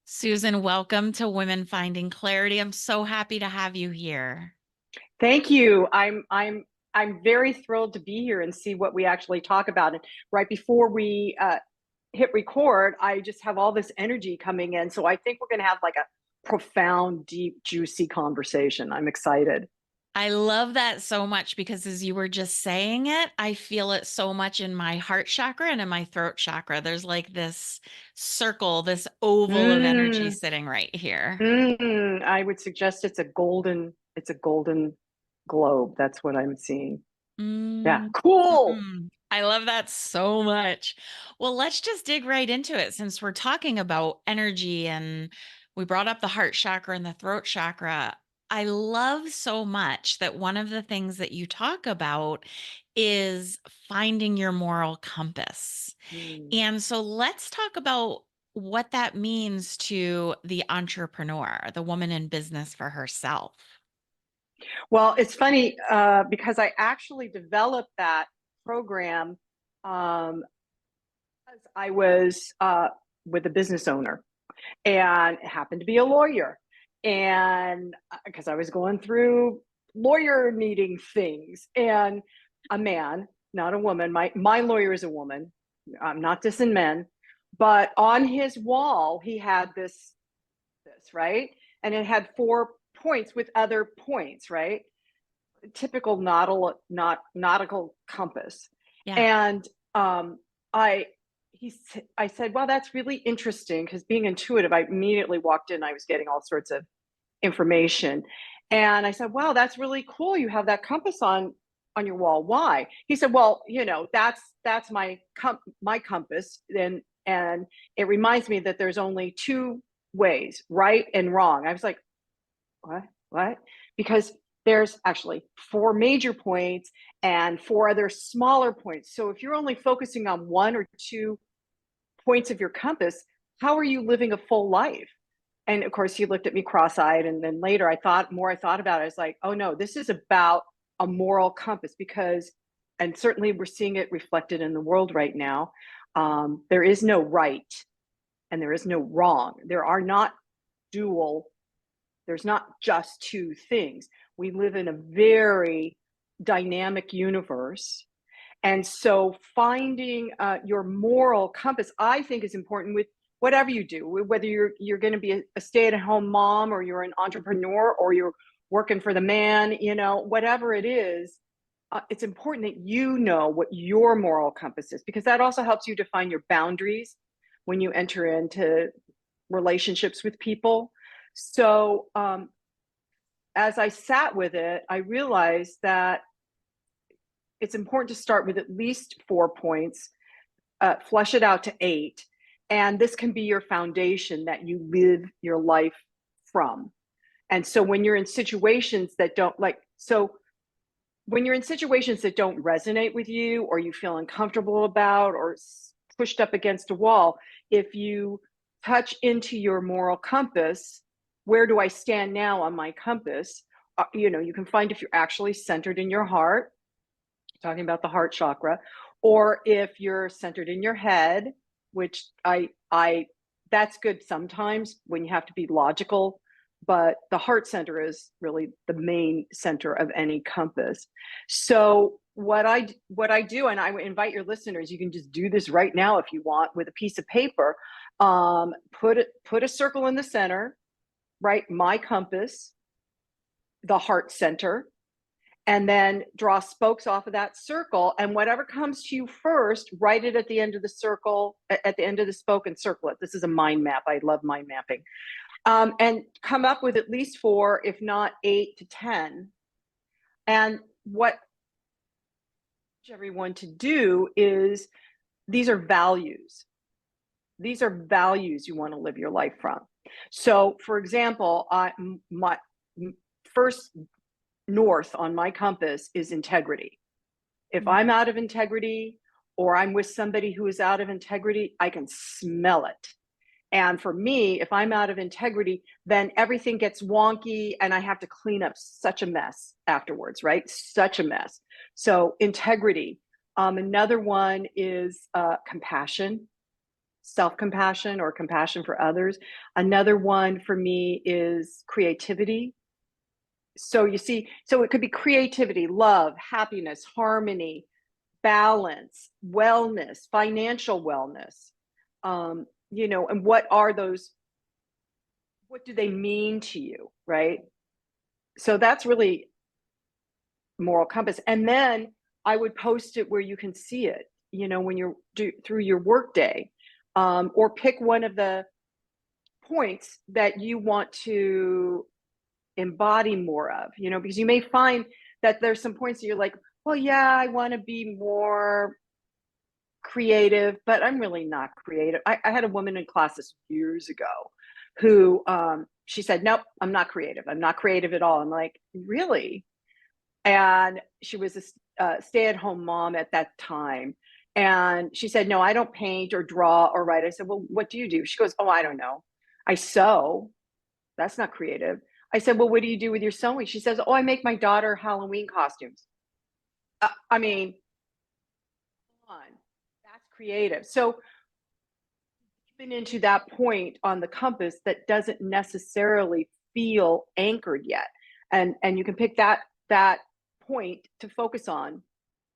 Susan, welcome to Women Finding Clarity. I'm so happy to have you here. Thank you. I'm very thrilled to be here and see what we actually talk about. And right before we hit record, I just have all this energy coming in. So I think we're going to have like a profound, deep, juicy conversation. I'm excited. I love that so much because as you were just saying it, I feel it so much in my heart chakra and in my throat chakra. There's like this circle, this oval of energy Mm, sitting right here. I would suggest it's a golden globe. That's what I'm seeing. Yeah, Mm, cool. I love that so much. Well, let's just dig right into it since we're talking about energy and we brought up the heart chakra and the throat chakra. I love so much that one of the things that you talk about is finding your moral compass. Mm. And so let's talk about what that means to the entrepreneur, the woman in business for herself. Well, it's funny because I actually developed that program as I was with a business owner and happened to be a lawyer. And because I was going through lawyer needing things, and a man, not a woman, my lawyer is a woman. I'm not dissing men, but on his wall, he had this, right? And it had 4 points with other points, right? Typical nautical compass. Yeah. And I I said, well, that's really interesting because being intuitive, I immediately walked in. I was getting all sorts of information, and I said, wow, that's really cool. You have that compass on your wall. Why? He said, well, that's my compass, and it reminds me that there's only two ways, right and wrong. I was like, what? Because there's actually four major points and four other smaller points. So if you're only focusing on one or two points of your compass, how are you living a full life? And of course, he looked at me cross-eyed. And then later, I thought about it, I was like, oh no, this is about a moral compass because, and certainly we're seeing it reflected in the world right now. There is no right and there is no wrong. There are not dual there's not just two things. We live in a very dynamic universe. And so finding your moral compass, I think, is important with whatever you do, whether you're going to be a stay-at-home mom or you're an entrepreneur or you're working for the man, whatever it is, it's important that you know what your moral compass is because that also helps you define your boundaries when you enter into relationships with people. So as I sat with it, I realized that it's important to start with at least 4 points, flesh it out to 8. And this can be your foundation that you live your life from. And so when you're in situations that don't when you're in situations that don't resonate with you or you feel uncomfortable about or pushed up against a wall, if you touch into your moral compass, where do I stand now on my compass? You can find if you're actually centered in your heart, talking about the heart chakra, or if you're centered in your head, which I that's good sometimes when you have to be logical, but the heart center is really the main center of any compass. So what I do, and I invite your listeners, you can just do this right now if you want with a piece of paper. Put a circle in the center, right? My compass, the heart center, and then draw spokes off of that circle. And whatever comes to you first, write it at the end of the circle, at the end of the spoke, and circle it. This is a mind map. I love mind mapping. And come up with at least 4, if not 8 to 10. And what everyone to do is these are values. These are values you want to live your life from. So, for example, my first north on my compass is integrity. If I'm out of integrity or I'm with somebody who is out of integrity, I can smell it. And for me, if I'm out of integrity, then everything gets wonky and I have to clean up such a mess afterwards, right? Such a mess. So, integrity. Another one is compassion. self-compassion or compassion for others. Another one for me is creativity. So you see, so it could be creativity, love, happiness, harmony, balance, wellness, financial wellness. And what are those? What do they mean to you, right? So that's really moral compass. And then I would post it where you can see it, when you're through your work day, or pick one of the points that you want to embody more of, because you may find that there's some points that you're like, well, yeah, I want to be more creative, but I'm really not creative. I had a woman in class this years ago who she said, nope, I'm not creative. I'm not creative at all. I'm like, really? And she was a stay-at-home mom at that time. And she said, no, I don't paint or draw or write. I said, well, what do you do? She goes, oh, I don't know. I sew. That's not creative. I said, well, what do you do with your sewing? She says, oh, I make my daughter Halloween costumes. I mean, come on, that's creative. So been into that point on the compass that doesn't necessarily feel anchored yet. And you can pick that point to focus on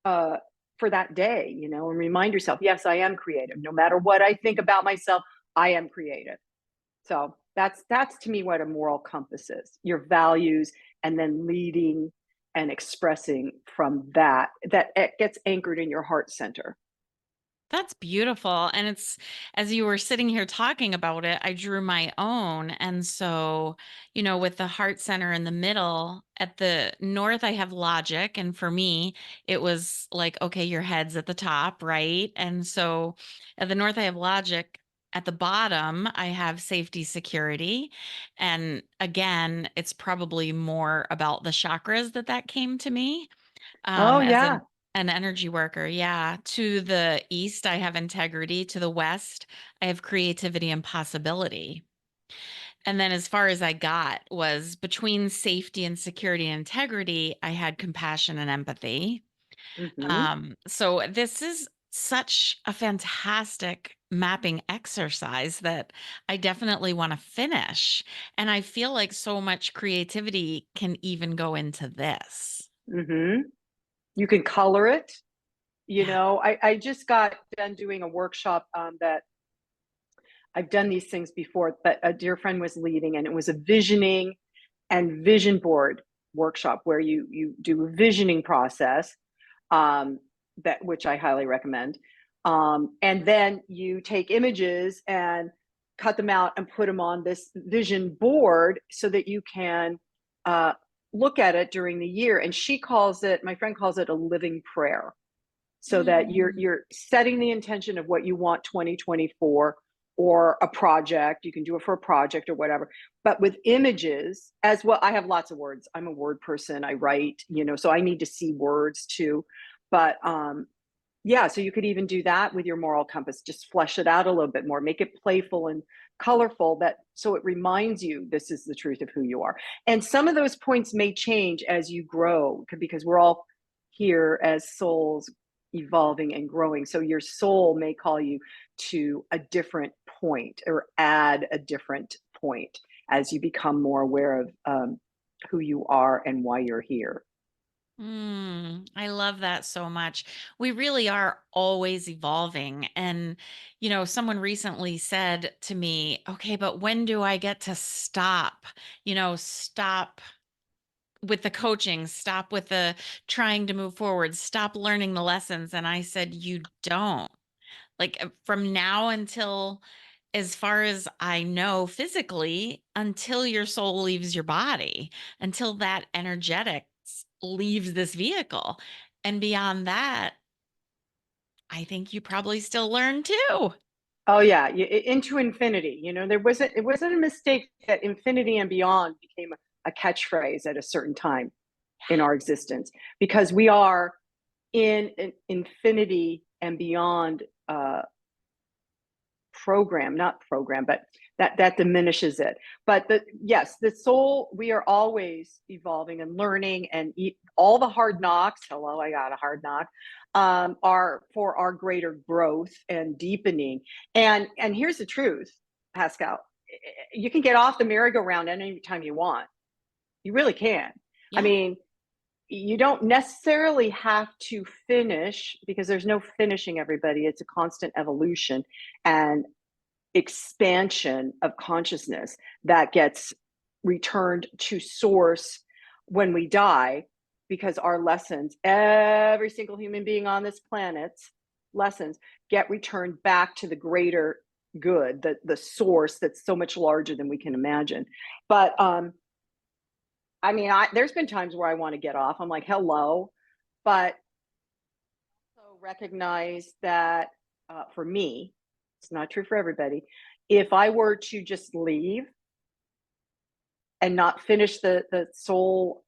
uh, for that day, and remind yourself, yes, I am creative. No matter what I think about myself, I am creative. So that's to me what a moral compass is: your values, and then leading and expressing from that it gets anchored in your heart center. That's beautiful. And it's, as you were sitting here talking about it, I drew my own. And so, with the heart center in the middle, at the north, I have logic. And for me, it was like, okay, your head's at the top, right? And so at the north, I have logic. At the bottom, I have safety, security. And again, it's probably more about the chakras that came to me Oh as yeah. an energy worker. Yeah. To the east, I have integrity. To the west, I have creativity and possibility. And then as far as I got was between safety and security and integrity, I had compassion and empathy. Hmm. So this is such a fantastic mapping exercise that I definitely want to finish. And I feel like so much creativity can even go into this. Hmm. You can color it. Yeah. I just got done doing a workshop that I've done these things before, but a dear friend was leading, and it was a visioning and vision board workshop where you do a visioning process, um, that which I highly recommend. And then you take images and cut them out and put them on this vision board so that you can uh, look at it during the year. And my friend calls it a living prayer, so that you're Mm. you're setting the intention of what you want 2024, or a project. You can do it for a project or whatever, but with images as well. I have lots of words. I'm a word person. I write, so I need to see words too. But yeah, so you could even do that with your moral compass. Just flesh it out a little bit more, make it playful and colorful, that so it reminds you this is the truth of who you are. And some of those points may change as you grow, because we're all here as souls, evolving and growing. So your soul may call you to a different point, or add a different point, as you become more aware of who you are and why you're here. I love that so much. We really are always evolving. And, someone recently said to me, okay, but when do I get to stop? Stop with the coaching, stop with the trying to move forward, stop learning the lessons. And I said, you don't. Like from now until, as far as I know physically, until your soul leaves your body, until that energetics leaves this vehicle. And beyond that, I think you probably still learn too. Oh yeah, into infinity. It wasn't a mistake that infinity and beyond became a catchphrase at a certain time in our existence, because we are in an infinity and beyond program, not program, but that diminishes it. But yes, the soul, we are always evolving and learning, and all the hard knocks, hello, I got a hard knock, are for our greater growth and deepening. And here's the truth, Pascal, you can get off the merry-go-round anytime you want. You really can. I Yeah. mean, you don't necessarily have to finish, because there's no finishing, everybody. It's a constant evolution and expansion of consciousness that gets returned to source when we die, because our lessons, every single human being on this planet's lessons, get returned back to the greater good, the source that's so much larger than we can imagine. But I mean, there's been times where I want to get off. I'm like, hello. But also recognize that, for me, it's not true for everybody. If I were to just leave and not finish the soul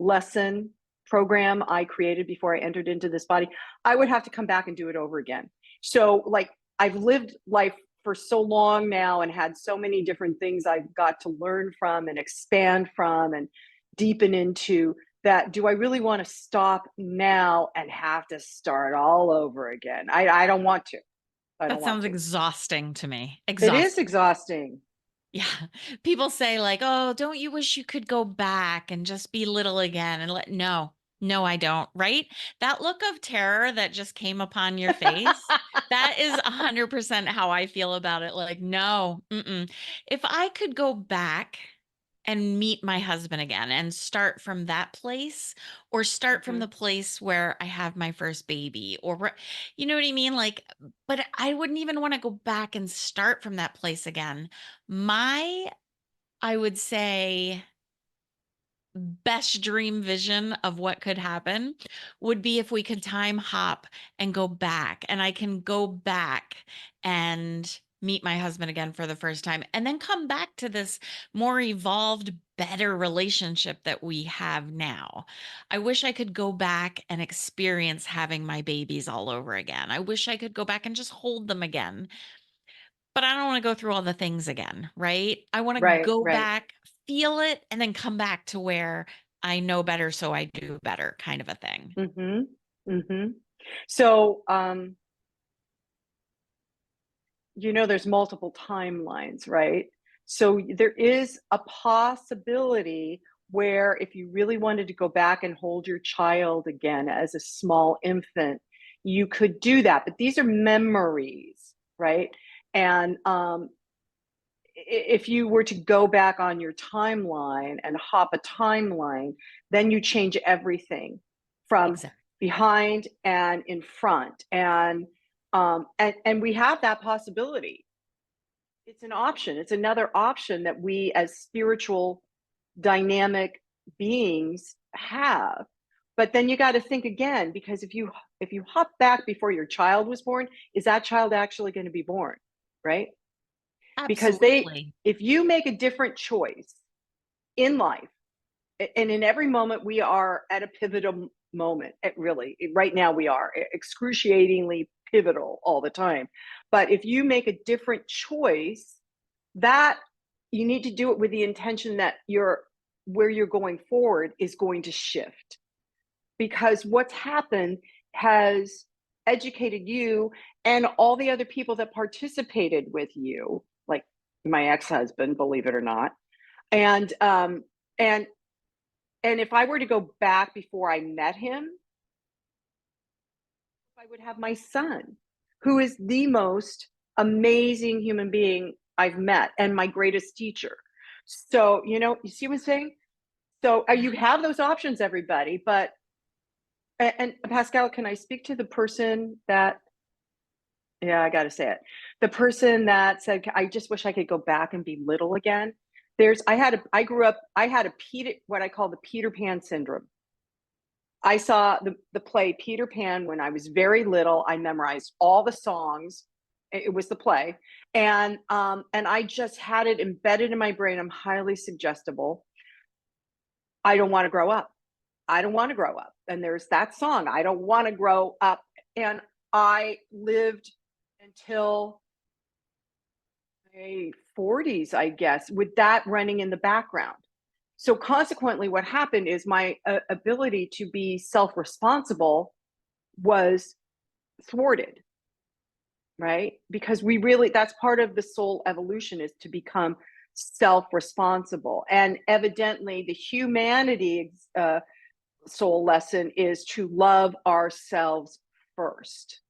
lesson program I created before I entered into this body, I would have to come back and do it over again. So, like, I've lived life for so long now and had so many different things I've got to learn from and expand from and deepen into, that do I really want to stop now and have to start all over again? I don't want to. I don't That want sounds to. exhausting to me. It is Exhausting. exhausting. Yeah. People say like, "Oh, don't you wish you could go back and just be little again?" And no. No, I don't, right? That look of terror that just came upon your face, that is 100% how I feel about it. Like, no, mm-mm. If I could go back and meet my husband again and start from that place, or start from the Mhm. place where I have my first baby, or you know what I mean? Like, but I wouldn't even want to go back and start from that place again. My, I would say, best dream vision of what could happen would be if we could time hop and go back, and I can go back and meet my husband again for the first time, and then come back to this more evolved, better relationship that we have now. I wish I could go back and experience having my babies all over again. I wish I could go back and just hold them again. But I don't want to go through all the things again, right? I want to Right, go right. back, feel it, and then come back to where I know better, so I do better, kind of a thing. Mhm. Mhm. So, there's multiple timelines, right? So there is a possibility where, if you really wanted to go back and hold your child again as a small infant, you could do that. But these are memories, right? And if you were to go back on your timeline and hop a timeline, then you change everything from Exactly. behind and in front. And we have that possibility. It's an option. It's another option that we, as spiritual dynamic beings, have. But then you got to think again, because if you hop back before your child was born, is that child actually going to be born? Right? Because Absolutely. if you make a different choice in life, and in every moment we are at a pivotal moment, right now we are excruciatingly pivotal all the time. But if you make a different choice, that you need to do it with the intention that where you're going forward is going to shift, because what's happened has educated you and all the other people that participated with you, like my ex-husband, believe it or not. And um and and if I were to go back before I met him, I would have my son, who is the most amazing human being I've met and my greatest teacher. So, you see what I'm saying? So, you Yeah. have those options, everybody. But and Pascal, can I speak to the person that, yeah, I got to say it. The person that said, I just wish I could go back and be little again. I grew up, I had what I call the Peter Pan syndrome. I saw the play Peter Pan when I was very little. I memorized all the songs. It was the play. And I just had it embedded in my brain. I'm highly suggestible. I don't want to grow up. I don't want to grow up. And there's that song, I don't want to grow up. And I lived until my 40s, I guess, with that running in the background. So consequently, what happened is my ability to be self-responsible was thwarted, right? Because we really, that's part of the soul evolution, is to become self-responsible. And evidently, the humanity soul lesson is to love ourselves first.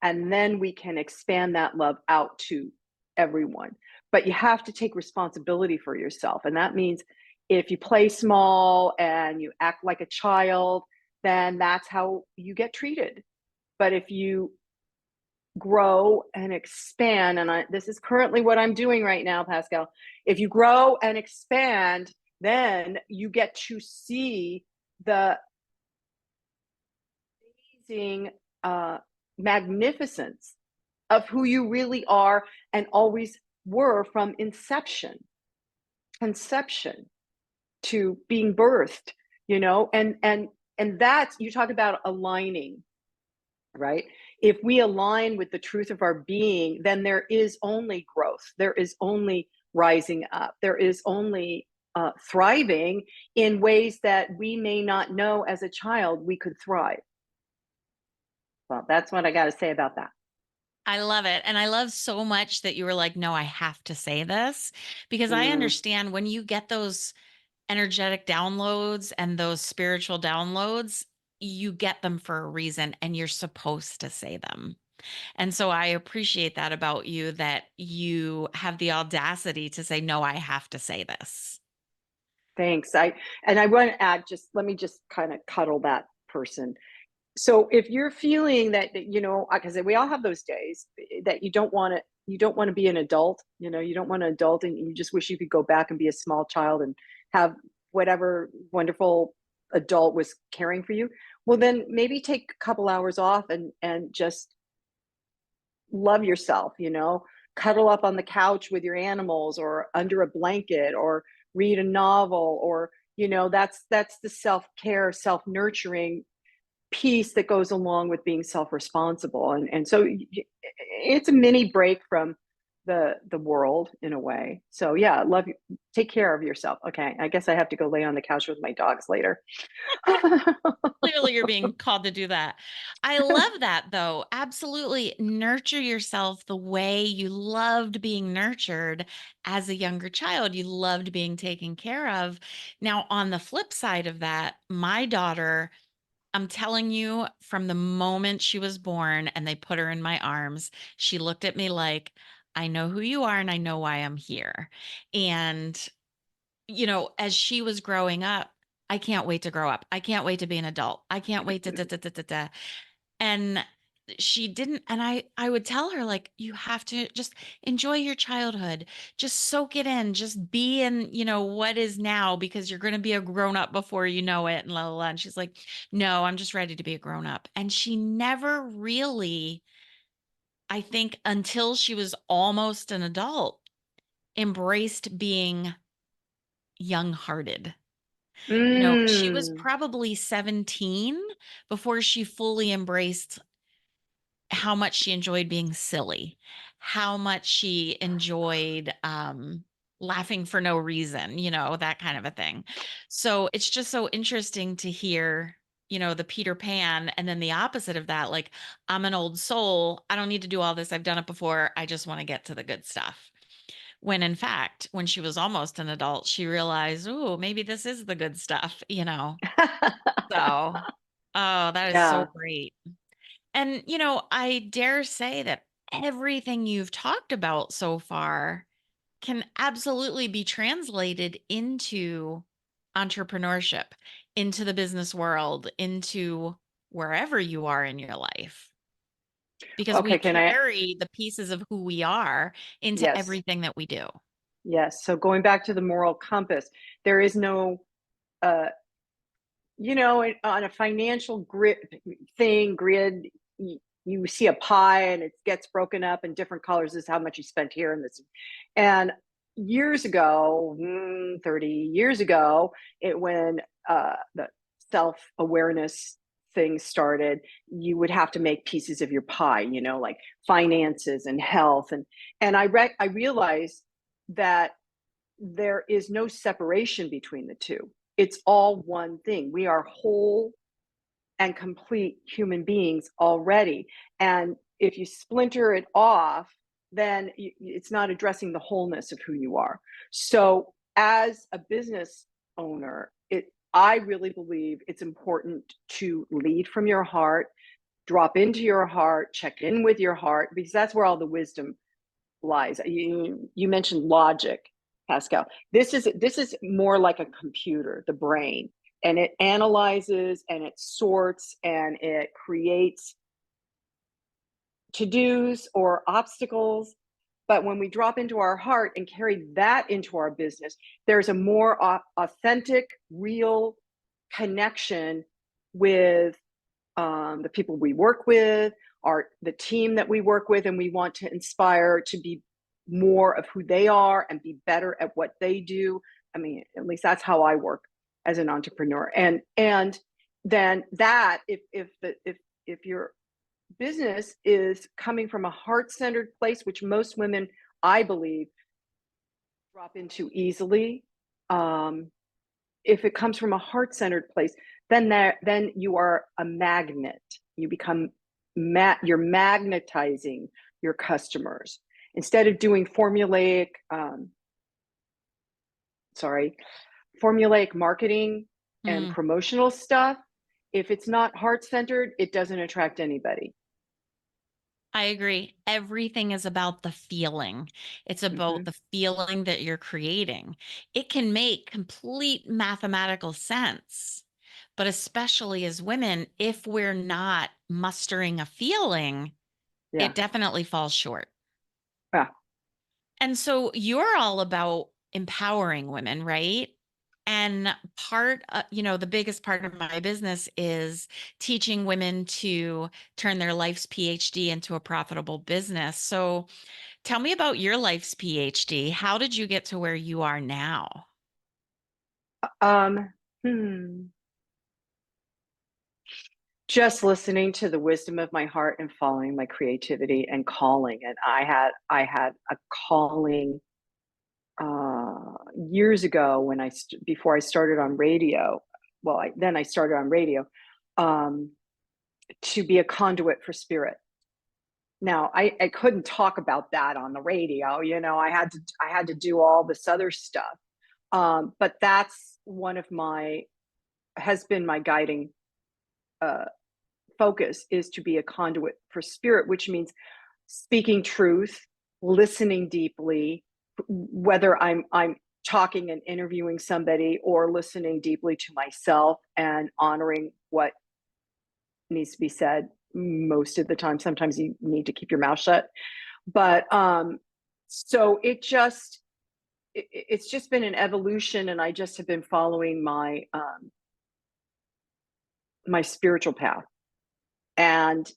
And then we can expand that love out to everyone. But you have to take responsibility for yourself. And that means if you play small and you act like a child, then that's how you get treated. But if you grow and expand, and this is currently what I'm doing right now, Pascal, if you grow and expand, then you get to see the amazing magnificence of who you really are and always were, from conception to being birthed, and that's, you talk about aligning, right? If we align with the truth of our being, then there is only growth, there is only rising up, there is only thriving in ways that we may not know as a child we could thrive. Well, that's what I got to say about that. I love it. And I love so much that you were like, no, I have to say this because I Mm, understand when you get those energetic downloads and those spiritual downloads, you get them for a reason and you're supposed to say them. And so I appreciate that about you, that you have the audacity to say, no, I have to say this. thanks. I want to add, just let me just kind of cuddle that person. So if you're feeling that, because we all have those days that you don't want to be an adult, you don't want to adult, and you just wish you could go back and be a small child and have whatever wonderful adult was caring for you. Well, then maybe take a couple hours off and just love yourself, cuddle up on the couch with your animals or under a blanket, or read a novel, or, that's the self-care, self-nurturing piece that goes along with being self-responsible. And so it's a mini break from the world in a way. So yeah, love you. Take care of yourself. Okay, I guess I have to go lay on the couch with my dogs later. Clearly, you're being called to do that. I love that though. Absolutely nurture yourself the way you loved being nurtured as a younger child. You loved being taken care of. Now, on the flip side of that, my daughter, I'm telling you, from the moment she was born and they put her in my arms, she looked at me like, I know who you are and I know why I'm here. And as she was growing up, I can't wait to grow up. I can't wait to be an adult. I can't wait to da, da, da, da, da. And she didn't. And I would tell her, like, you have to just enjoy your childhood, just soak it in, just be in, what is now, because you're going to be a grown up before you know it. And la, la, la. And she's like, no, I'm just ready to be a grown up. And she never really, I think, until she was almost an adult, embraced being young hearted. She was Mm. probably 17 before she fully embraced how much she enjoyed being silly, how much she enjoyed laughing for no reason, that kind of a thing. So it's just so interesting to hear, the Peter Pan and then the opposite of that. Like, I'm an old soul. I don't need to do all this. I've done it before. I just want to get to the good stuff. When in fact, when she was almost an adult, she realized, oh, maybe this is the good stuff. So, oh, that is so Yeah. great. And, I dare say that everything you've talked about so far can absolutely be translated into entrepreneurship, into the business world, into wherever you are in your life, because we Okay, can I? carry the pieces of who we are into Yes. everything that we do. Yes. So going back to the moral compass, there is no uh on a financial grid, you see a pie and it gets broken up in different colors. This is how much you spent here and this. And years ago, 30 years ago, when the self-awareness things started, you would have to make pieces of your pie, like finances and health. And I realized that there is no separation between the two. It's all one thing. We are whole and complete human beings already. And if you splinter it off, then it's not addressing the wholeness of who you are. So, as a business owner, I really believe it's important to lead from your heart, drop into your heart, check in with your heart, because that's where all the wisdom lies. You mentioned logic, Pascal. This is more like a computer, the brain, and it analyzes and it sorts and it creates to-dos or obstacles. But when we drop into our heart and carry that into our business, there's a more authentic, real connection with the people we work with, the team that we work with, and we want to inspire to be more of who they are and be better at what they do. I mean, at least that's how I work as an entrepreneur. And then that if your business is coming from a heart-centered place, which most women, I believe, drop into easily, if it comes from a heart-centered place, then you are a magnet. You become you're magnetizing your customers instead of doing formulaic marketing and Mm, promotional stuff. If it's not heart-centered, it doesn't attract anybody. I agree. Everything is about the feeling. It's about Hmm. the feeling that you're creating. It can make complete mathematical sense, but especially as women, if we're not mustering a feeling, Yeah. it definitely falls short. Yeah. And so you're all about empowering women, right? And the biggest part of my business is teaching women to turn their life's PhD into a profitable business. So tell me about your life's PhD. How did you get to where you are now? Um, hmm. Just listening to the wisdom of my heart and following my creativity and calling. And I had a calling years ago when before I started on radio. Well, then I started on radio, um, to be a conduit for spirit. Now I couldn't talk about that on the radio. I had to do all this other stuff. But that's one of my has been my guiding uh, focus, is to be a conduit for spirit, which means speaking truth, listening deeply, whether I'm talking and interviewing somebody or listening deeply to myself and honoring what needs to be said most of the time. Sometimes you need to keep your mouth shut. But so it's just been an evolution, and I just have been following my spiritual path. And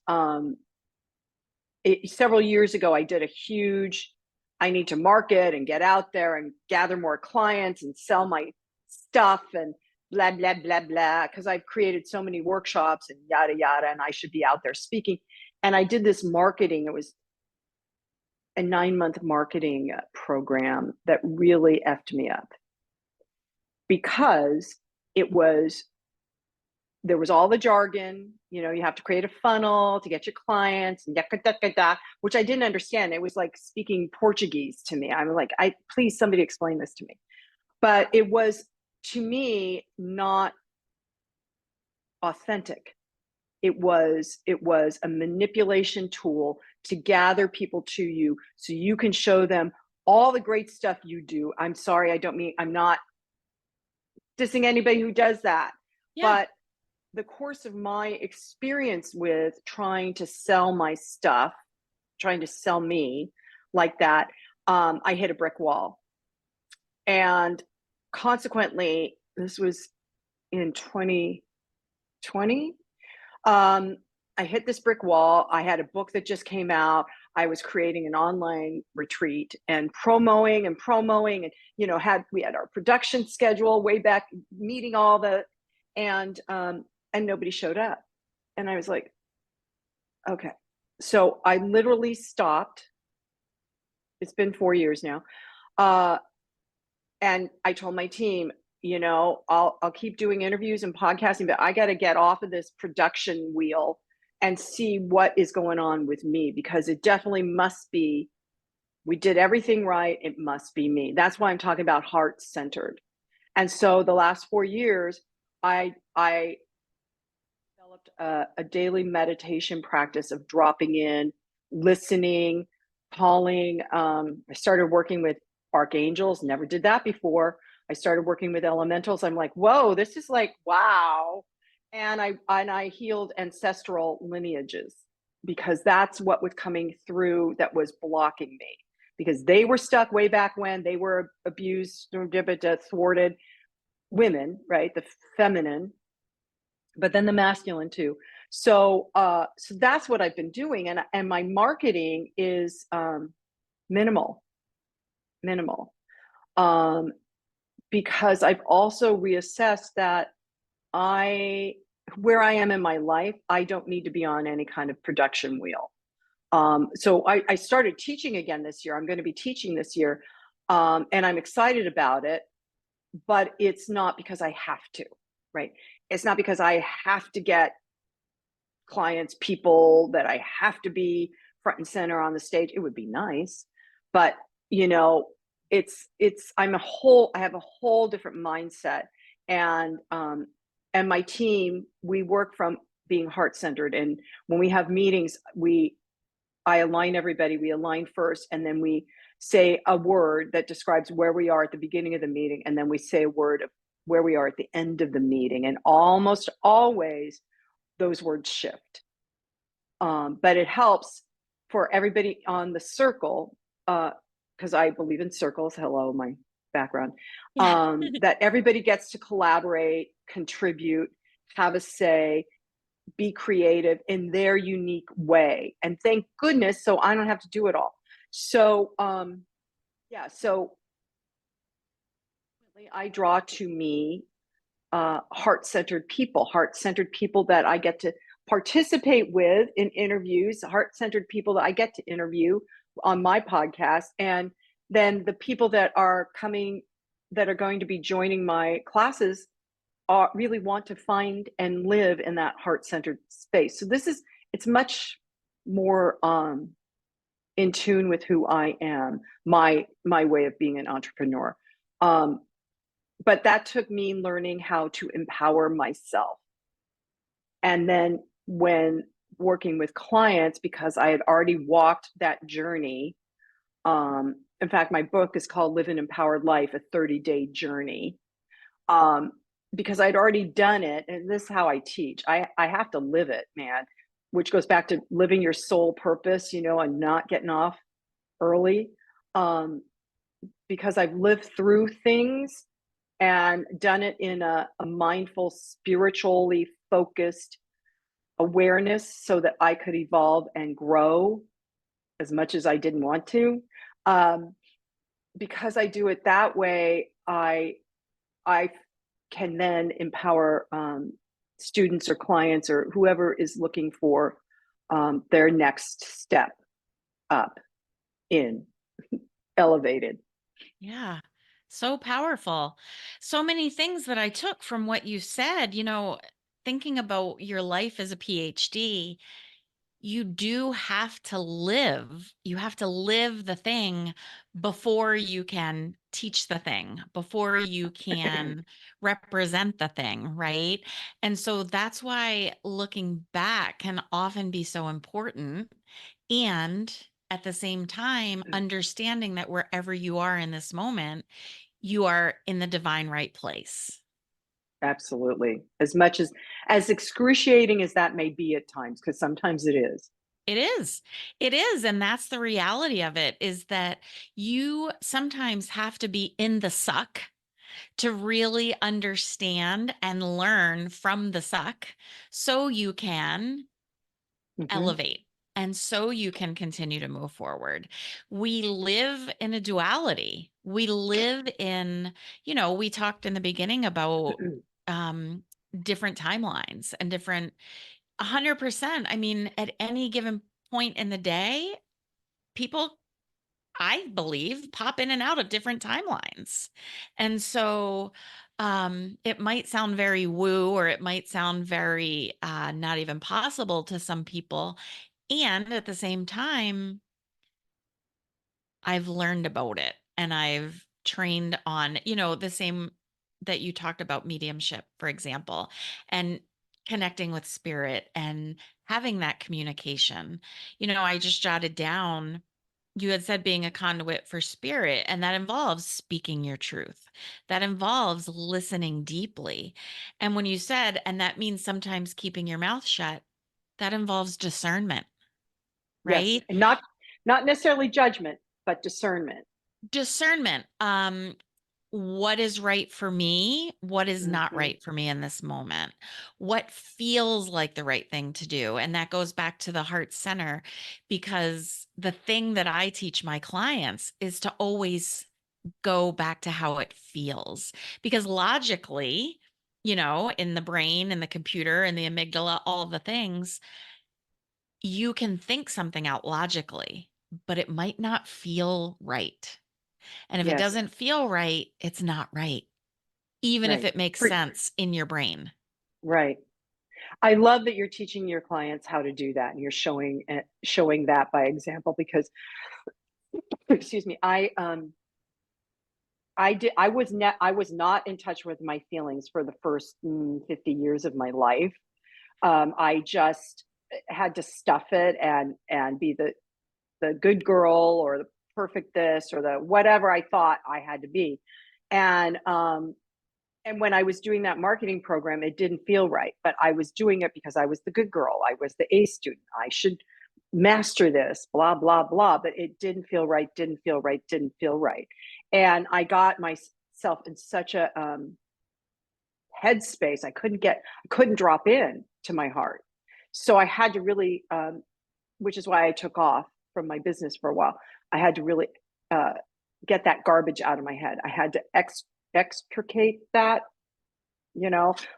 several years ago, I did a huge, I need to market and get out there and gather more clients and sell my stuff and blah, blah, blah, blah, because I've created so many workshops and yada, yada, and I should be out there speaking. And I did this marketing. It was a 9-month marketing program that really effed me up because it was there was all the jargon. You have to create a funnel to get your clients, and which I didn't understand. It was like speaking Portuguese to me. I'm like, please, somebody explain this to me. But it was, to me, not authentic. It was a manipulation tool to gather people to you so you can show them all the great stuff you do. I'm sorry, I'm not dissing anybody who does that. Yeah. But the course of my experience with trying to sell my stuff, trying to sell me like that, I hit a brick wall. And consequently, this was in 2020. I hit this brick wall. I had a book that just came out. I was creating an online retreat and promoting and we had our production schedule way back, meeting all the and nobody showed up. And I was like, okay. So I literally stopped. It's been 4 years now. Uh, and I told my team, I'll keep doing interviews and podcasting, but I got to get off of this production wheel and see what is going on with me, because it definitely must be, we did everything right. It must be me. That's why I'm talking about heart centered. And so the last 4 years, I developed a daily meditation practice of dropping in, listening, calling. I started working with archangels, never did that before. I started working with elementals. I'm like, whoa, this is like, wow. And I healed ancestral lineages, because that's what was coming through that was blocking me, because they were stuck way back when they were abused, thwarted women, right? The feminine, but then the masculine too. So that's what I've been doing, and my marketing is minimal, minimal, um, because I've also reassessed that I, where I am in my life, I don't need to be on any kind of production wheel. So I started teaching again this year. I'm going to be teaching this year, and I'm excited about it. But it's not because I have to, right? It's not because I have to get clients, people, that I have to be front and center on the stage. It would be nice, but you know, I have a whole different mindset, and and my team, we work from being heart centered, and when we have meetings, I align everybody. We align first, and then we say a word that describes where we are at the beginning of the meeting, and then we say a word of where we are at the end of the meeting, and almost always those words shift. But it helps for everybody on the circle, because I believe in circles. Hello, my background. Yeah. That everybody gets to collaborate, contribute, have a say, be creative in their unique way. And thank goodness, so I don't have to do it all. So yeah, so I draw to me heart centered people that I get to participate with in interviews, heart centered people that I get to interview on my podcast. And then the people that are coming, that are going to be joining my classes, really want to find and live in that heart centered space. So it's much more in tune with who I am, my way of being an entrepreneur. Um, but that took me learning how to empower myself. And then when working with clients, because I had already walked that journey, in fact, my book is called Live an Empowered Life, a 30-day journey. Um, because I'd already done it, and this is how I teach. I have to live it, man, which goes back to living your soul purpose, and not getting off early. Um, because I've lived through things and done it in a mindful, spiritually focused awareness, so that I could evolve and grow as much as I didn't want to. Um, because I do it that way, I can then empower students or clients or whoever is looking for their next step up, in elevated. Yeah. So powerful. So many things that I took from what you said, thinking about your life as a PhD, you do have to live. You have to live the thing before you can teach the thing, before you can represent the thing, right? And so that's why looking back can often be so important. And at the same time, understanding that wherever you are in this moment, you are in the divine right place. Absolutely. As much as excruciating as that may be at times, because sometimes it is. It is. It is. And that's the reality of it, is that you sometimes have to be in the suck to really understand and learn from the suck so you can Hmm. elevate and so you can continue to move forward. We live in a duality. We live in, we talked in the beginning about um different timelines and different 100%. I mean, at any given point in the day, people, I believe, pop in and out of different timelines. And so it might sound very woo, or it might sound very not even possible to some people. And at the same time, I've learned about it and I've trained on, the same that you talked about mediumship, for example, and connecting with spirit and having that communication. I just jotted down, you had said being a conduit for spirit, and that involves speaking your truth. That involves listening deeply. And when you said, and that means sometimes keeping your mouth shut, that involves discernment, Yes, right? and not necessarily judgment, but discernment. Discernment. What is right for me? What is not Hmm. right for me in this moment? What feels like the right thing to do? And that goes back to the heart center, because the thing that I teach my clients is to always go back to how it feels. Because logically, in the brain and the computer and the amygdala, all of the things, you can think something out logically, but it might not feel right. And if it Yes, doesn't feel right, it's not right, even if right. it makes For, sense in your brain. right. I love that you're teaching your clients how to do that, and you're showing that by example. Because, excuse me, I was not in touch with my feelings for the first 50 years of my life. I just had to stuff it and be the good girl, or the perfect this, or the whatever I thought I had to be. And and when I was doing that marketing program, it didn't feel right, but I was doing it because I was the good girl. I was the A student. I should master this, blah, blah, blah. But it didn't feel right, didn't feel right, didn't feel right. And I got myself in such a headspace. I couldn't drop in to my heart. So I had to really, which is why I took off from my business for a while. I had to really uh, get that garbage out of my head. I had to extricate that,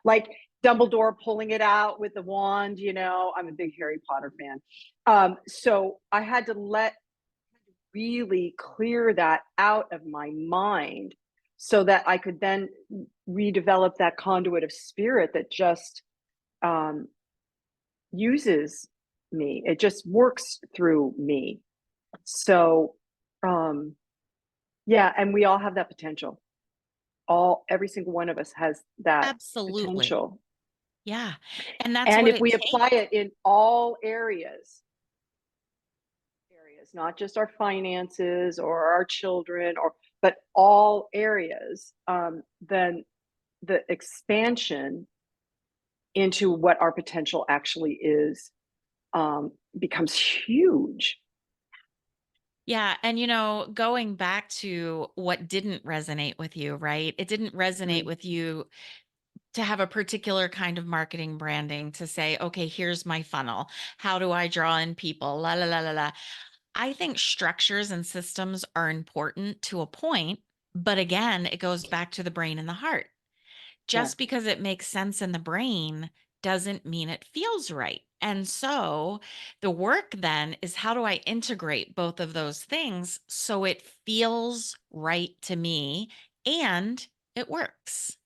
like Dumbledore pulling it out with the wand. I'm a big Harry Potter fan. So I had to really clear that out of my mind so that I could then redevelop that conduit of spirit that just um, uses me. It just works through me. So, um, yeah, and we all have that potential. Every single one of us has that Absolutely. potential. Yeah. And that's And what if it we apply takes. it in all areas, not just our finances or our children, but all areas, then the expansion into what our potential actually is becomes huge. Yeah. And, going back to what didn't resonate with you, right? It didn't resonate Mm, with you to have a particular kind of marketing branding to say, okay, here's my funnel. How do I draw in people? La, la, la, la, la. I think structures and systems are important to a point. But again, it goes back to the brain and the heart. yes, Just because it makes sense in the brain doesn't mean it feels right. And so the work then is, how do I integrate both of those things so it feels right to me and it works?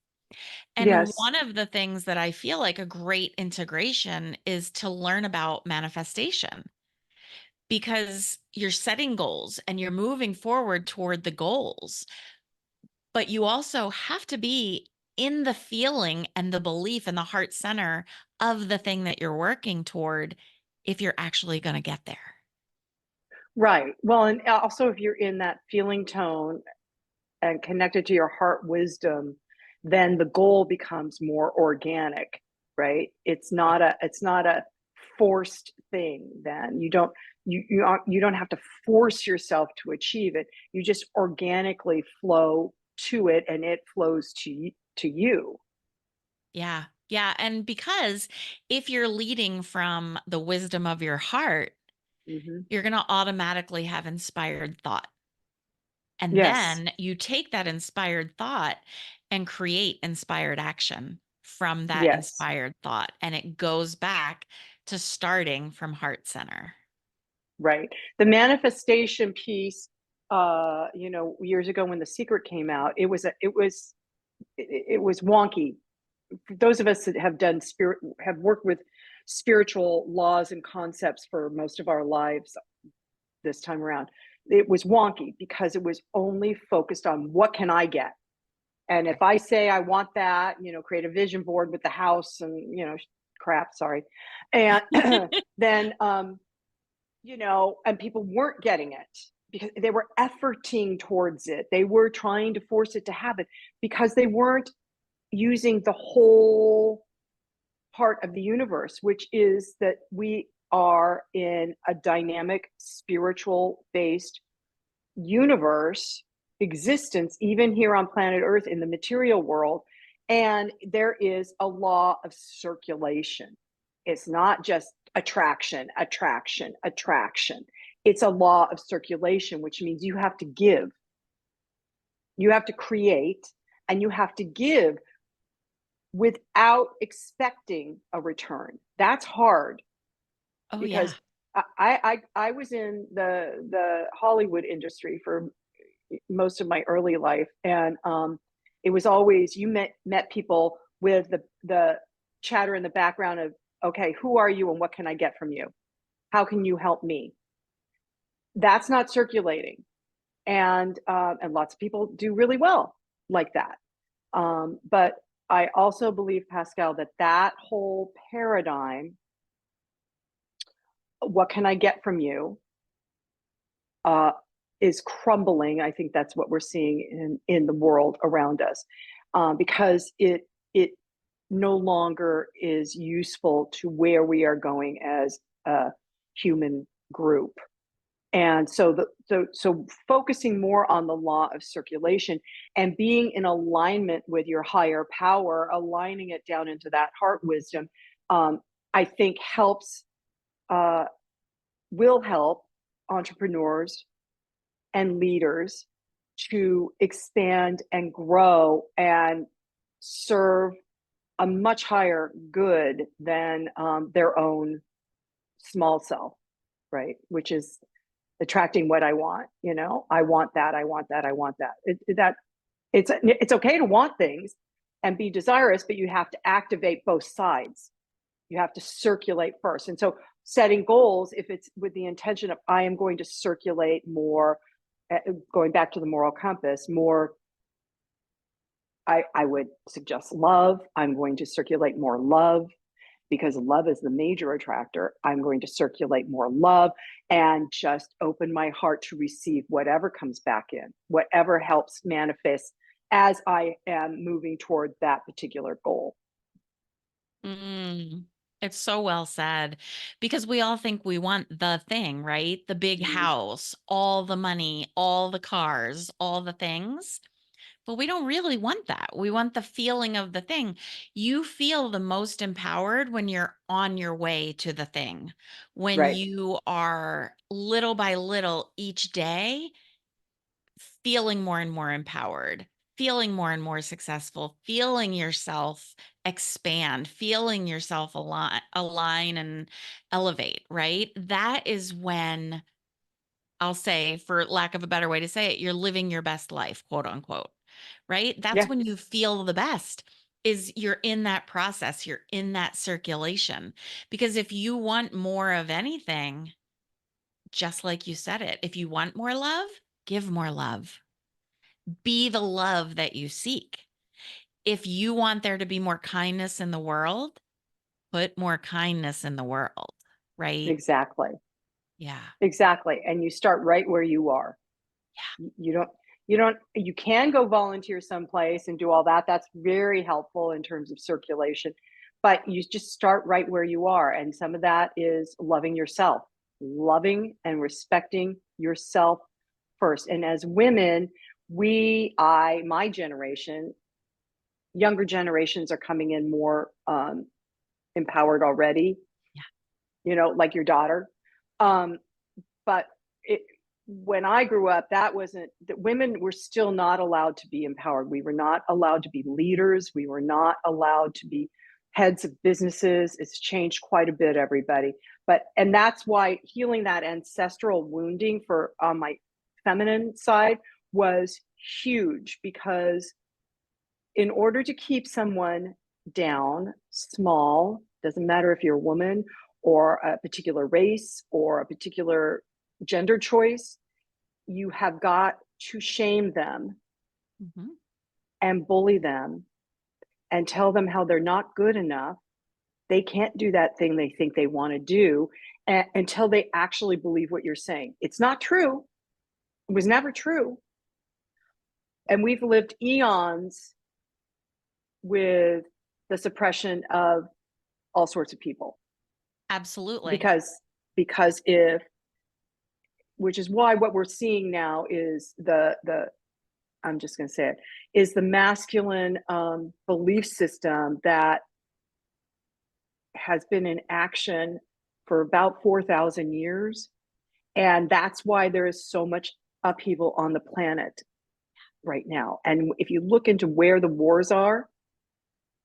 And yes, one of the things that I feel like a great integration is to learn about manifestation, because you're setting goals and you're moving forward toward the goals, but you also have to be in the feeling and the belief and the heart center of the thing that you're working toward if you're actually going to get there. right. Well, and also if you're in that feeling tone and connected to your heart wisdom, then the goal becomes more organic, right? It's not a forced thing. Then you don't have to force yourself to achieve it. You just organically flow to it, and it flows to you. Yeah. Yeah. And because if you're leading from the wisdom of your heart, Hmm. you're going to automatically have inspired thought. And Yes, then you take that inspired thought and create inspired action from that yes, inspired thought. And it goes back. to starting from heart center. Right. The manifestation piece, years ago when The Secret came out, it was wonky. For those of us that have worked with spiritual laws and concepts for most of our lives this time around, it was wonky because it was only focused on what can I get. And if I say I want that, create a vision board with the house and, crap, sorry. And then, and people weren't getting it because they were efforting towards it. They were trying to force it to happen because they weren't using the whole part of the universe, which is that we are in a dynamic, spiritual based universe existence, even here on planet Earth in the material world. And there is a law of circulation. It's not just attraction, attraction, attraction. It's a law of circulation, which means you have to give, you have to create, and you have to give without expecting a return. That's hard Oh, yeah. because I was in the Hollywood industry for most of my early life, and it was always you met people with the chatter in the background of, okay, who are you and what can I get from you? How can you help me? That's not circulating, and lots of people do really well like that. But I also believe, Pascal, that whole paradigm, what can I get from you, uh, is crumbling. I think that's what we're seeing in the world around us, because it no longer is useful to where we are going as a human group. And so focusing more on the law of circulation and being in alignment with your higher power, aligning it down into that heart wisdom, I think uh, will help entrepreneurs and leaders to expand and grow and serve a much higher good than their own small self, right? Which is attracting what I want. I want that. I want that. I want that. It's okay to want things and be desirous, but you have to activate both sides. You have to circulate first. And so setting goals, if it's with the intention of I am going to circulate more, going back to the moral compass, more, I would suggest love. I'm going to circulate more love because love is the major attractor. I'm going to circulate more love and just open my heart to receive whatever comes back in, whatever helps manifest as I am moving toward that particular goal. Mm, it's so well said because we all think we want the thing, right? The big Mm, house, all the money, all the cars, all the things. But we don't really want that. We want the feeling of the thing. You feel the most empowered when you're on your way to the thing, when right. you are little by little each day feeling more and more empowered, feeling more and more successful, feeling yourself expand, feeling yourself align and elevate, right? That is when I'll say, for lack of a better way to say it, you're living your best life, quote unquote, right? That's Yeah, when you feel the best. Is you're in that process, you're in that circulation. Because if you want more of anything, just like you said it, if you want more love, give more love. Be the love that you seek. If you want there to be more kindness in the world, put more kindness in the world, right? exactly. Yeah. Exactly. And you start right where you are. You don't you can go volunteer someplace and do all that. That's very helpful in terms of circulation. But you just start right where you are. And some of that is loving yourself, loving and respecting yourself first. And as women, my generation, younger generations are coming in more empowered already, Yeah. like your daughter. Yeah. Um, but it, when I grew up, that wasn't that women were still not allowed to be empowered. We were not allowed to be leaders. We were not allowed to be heads of businesses. It's changed quite a bit, everybody. But and that's why healing that ancestral wounding for on my feminine side was huge because in order to keep someone down, small, doesn't matter if you're a woman or a particular race or a particular gender choice, you have got to shame them Mhm. and bully them and tell them how they're not good enough. They can't do that thing they think they want to do until they actually believe what you're saying. It's not true. It was never true. And we've lived eons with the suppression of all sorts of people Absolutely. because if which is why what we're seeing now is the I'm just going to say it is the masculine belief system that has been in action for about 4,000 years. And that's why there is so much upheaval on the planet right now. And if you look into where the wars are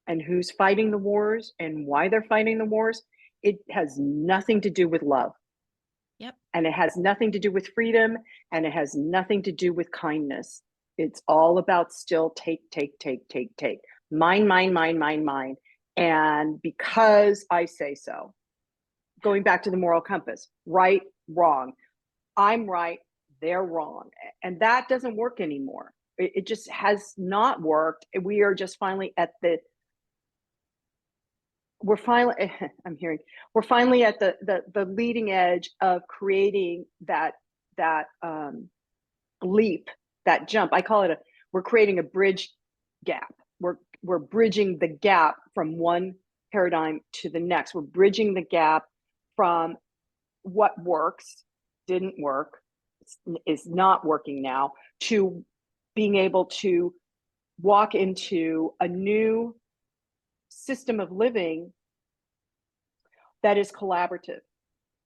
and who's fighting the wars and why they're fighting the wars, it has nothing to do with love. Yep. And it has nothing to do with freedom. And it has nothing to do with kindness. It's all about still take, take, take, take, take. Mine, mine, mine, mine, mine. And because I say so, going back to the moral compass, right, wrong. I'm right, they're wrong. And that doesn't work anymore. It just has not worked. We are just finally at the, we're finally, I'm hearing, we're finally at the leading edge of creating that leap, that jump. I call it we're creating a bridge gap. We're bridging the gap from one paradigm to the next. We're bridging the gap from what works, didn't work, is not working now, to being able to walk into a new system of living that is collaborative,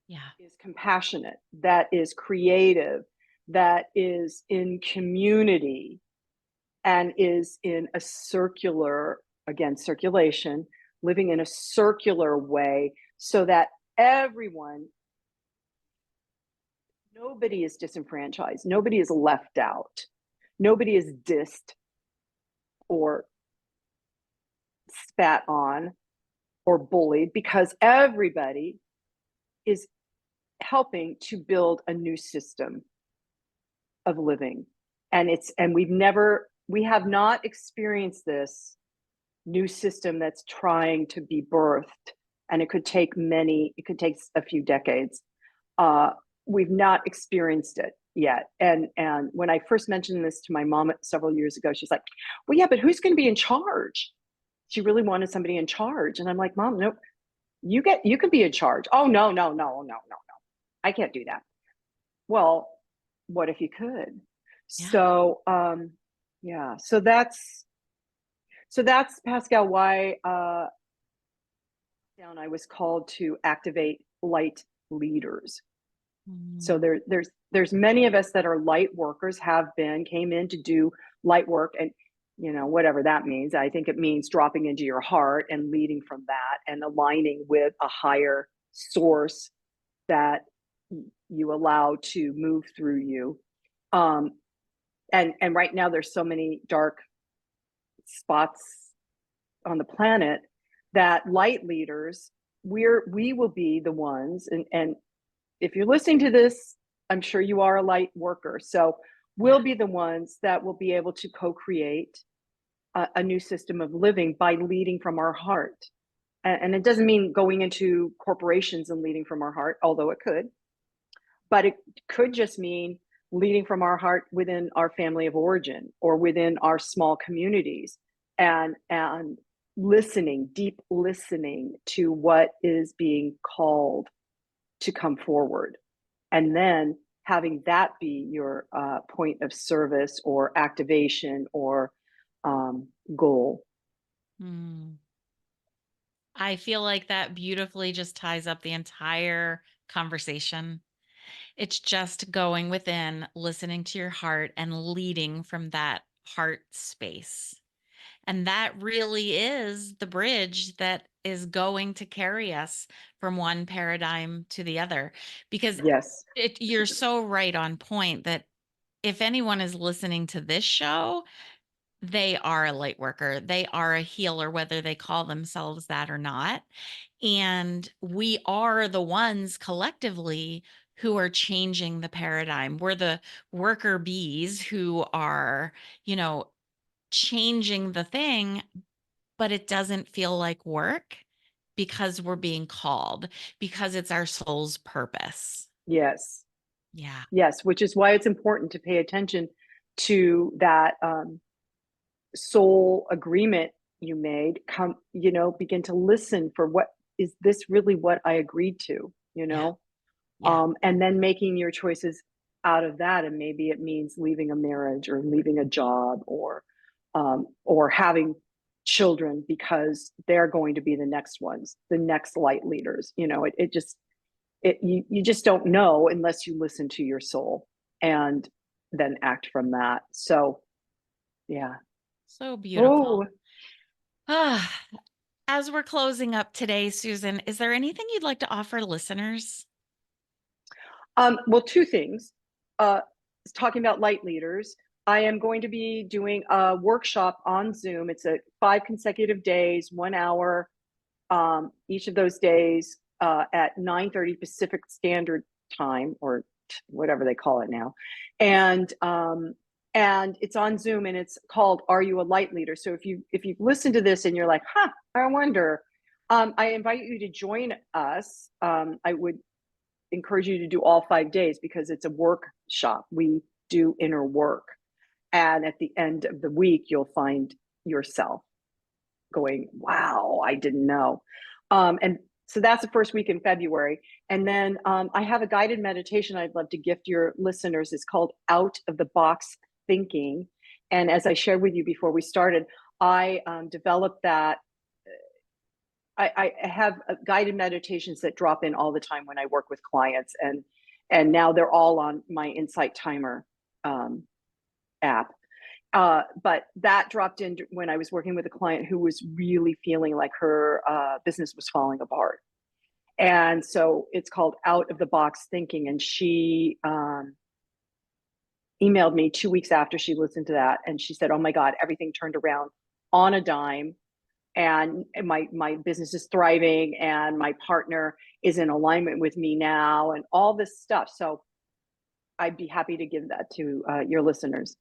Yeah. is compassionate, that is creative, that is in community, and is in a circular, again, circulation, living in a circular way so that everyone, nobody is disenfranchised, nobody is left out, nobody is dissed or spat on or bullied because everybody is helping to build a new system of living. And we have not experienced this new system that's trying to be birthed. And it could take a few decades. Uh, we've not experienced it yet. And when I first mentioned this to my mom several years ago, she's like, well, yeah, but who's going to be in charge? She really wanted somebody in charge. And I'm like, Mom, no, you can be in charge. Oh, no, no, no, no, no, no. I can't do that. Well, what if you could? Yeah. So, yeah, so that's Pascal why down I was called to activate light leaders. So Mm. there's many of us that are light workers, came in to do light work, and whatever that means. I think it means dropping into your heart and leading from that and aligning with a higher source that you allow to move through you. Um, and right now there's so many dark spots on the planet that light leaders, we will be the ones, and if you're listening to this, I'm sure you are a light worker. So Yeah. we'll be the ones that will be able to co-create a new system of living by leading from our heart. And it doesn't mean going into corporations and leading from our heart, although it could, but it could just mean leading from our heart within our family of origin or within our small communities, and listening, deep listening to what is being called to come forward, and then having that be your point of service or activation or goal. Mm. I feel like that beautifully just ties up the entire conversation. It's just going within, listening to your heart, and leading from that heart space. And that really is the bridge that is going to carry us from one paradigm to the other. Because Yes. you're so right on point that if anyone is listening to this show, they are a light worker. They are a healer, whether they call themselves that or not. And we are the ones collectively who are changing the paradigm. We're the worker bees who are, you know, changing the thing, but it doesn't feel like work because we're being called, because it's our soul's purpose. Yes. Yeah. Yes, which is why it's important to pay attention to that, soul agreement you made. Begin to listen for, what is this really what I agreed to, Yeah. Yeah. and then making your choices out of that. And maybe it means leaving a marriage or leaving a job, or having children, because they're going to be the next ones, the next light leaders. You just don't know unless you listen to your soul and then act from that. So yeah. So beautiful. Oh, Ah, as we're closing up today, Susan, is there anything you'd like to offer listeners? well, two things. Uh, Talking about light leaders, I am going to be doing a workshop on Zoom. It's a 5 consecutive days, 1 hour, each of those days, at 9:30 Pacific Standard Time, or whatever they call it now, and it's on Zoom, and it's called "Are You a Light Leader?" So if you've listened to this and you're like, "Huh, I wonder," I invite you to join us. I would encourage you to do all 5 days, because it's a workshop. We do inner work, and at the end of the week, you'll find yourself going, wow, I didn't know. And so that's the first week in February. And then I have a guided meditation I'd love to gift your listeners. It's called Out of the Box Thinking. And as I shared with you before we started, I developed that. I have guided meditations that drop in all the time when I work with clients, and now they're all on my Insight Timer app. But that dropped in when I was working with a client who was really feeling like her business was falling apart. And so it's called Out of the Box Thinking. And she emailed me 2 weeks after she listened to that. And she said, "Oh my God, everything turned around on a dime. And my business is thriving. And my partner is in alignment with me now, and all this stuff." So I'd be happy to give that to your listeners.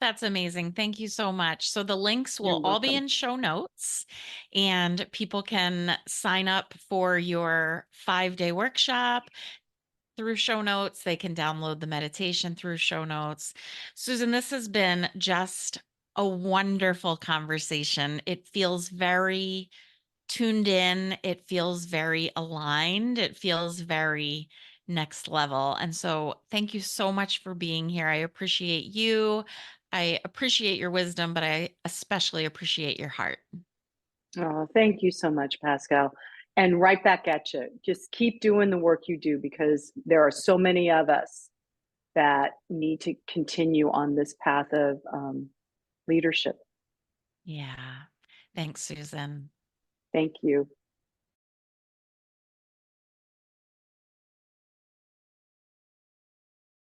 That's amazing. Thank you so much. So the links You're will all be welcome. in show notes, and people can sign up for your 5-day workshop through show notes. They can download the meditation through show notes. Susan, this has been just a wonderful conversation. It feels very tuned in. It feels very aligned. It feels very next level. And so, thank you so much for being here. I appreciate you. I appreciate your wisdom, but I especially appreciate your heart. Oh, thank you so much, Pascal. And right back at you. Just keep doing the work you do, because there are so many of us that need to continue on this path of leadership. Yeah. Thanks, Susan. Thank you.